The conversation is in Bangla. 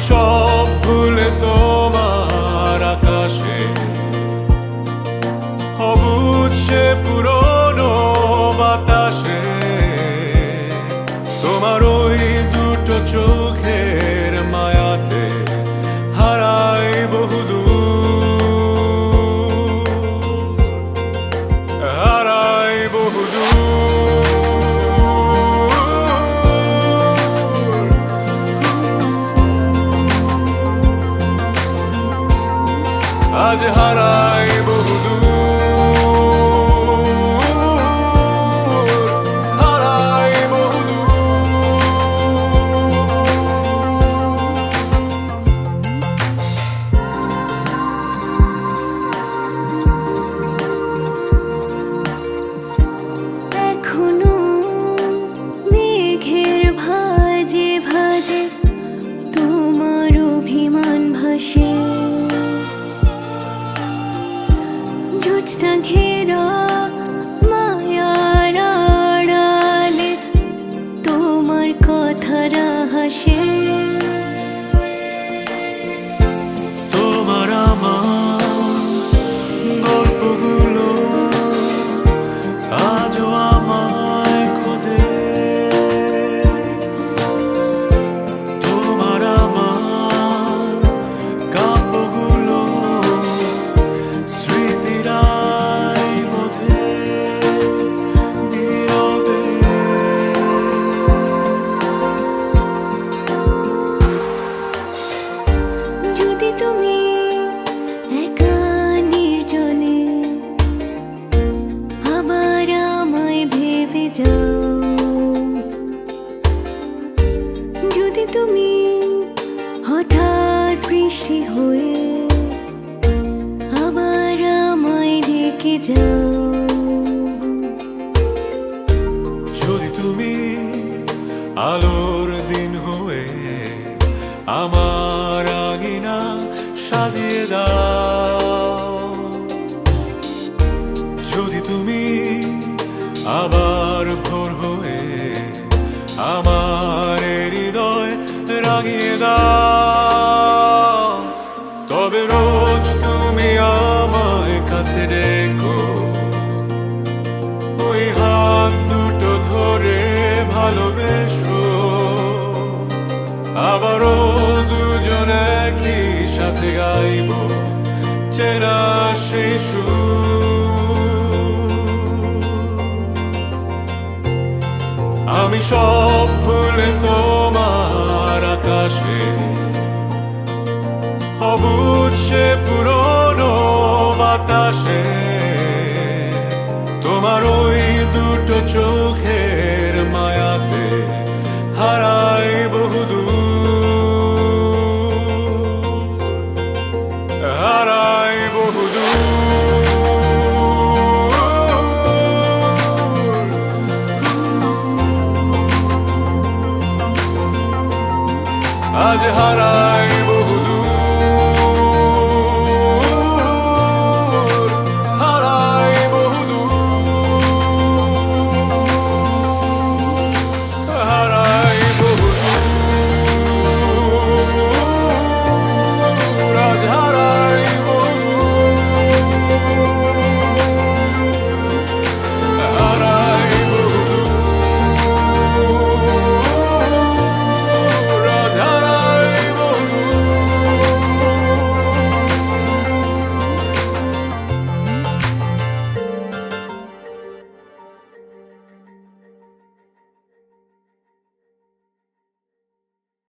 সব ভুলে তোমার আকাশে অবুঝ সে পুরনো বাতাসে তোমার ওই দুটো চোখের মায়াতে হারাই বহুদূর, হারাই বহুদূর। আজ হারাই বহুদূর, হারাই এখনো মেঘের ভাজে ভাজে তোমার অভিমান ভাসে, জোছনা ঘেরা মায়ার আড়ালে তোমার কথারা হাসে। তোমার আমার গল্পগুলো আজও আমায় খোঁজে, তোমার আমার কাব্যগুলো স্মৃতিরাই বোঝে নীরবে। যদি তুমি একা নির্জনে আবার আমায় ভেবে যাও, যদি তুমি হঠাৎ বৃষ্টি হয়ে আবার আমায় রেখে যাও, যদি তুমি আলোর দিন হয়ে আমার আঙিনা সাজিয়ে দাও, যদি তুমি আবার ভোর হয়ে আমার হৃদয় রাঙিয়ে দাও, তবে রোজ তুমি আমায় কাছে ডেকো, ওই হাত দুটো ধরে ভালোবেসো, আবারও দুজনে কি সাথে গাইব চেনা সেই সুর। আমি সব ভুলে তোমার আকাশে অবুঝ সে পুরনো বাতাসে তোমার ওই দুটো চোখের মায়াতে হারাই বহুদূর, হারাই বহুদূর। আজ হারাই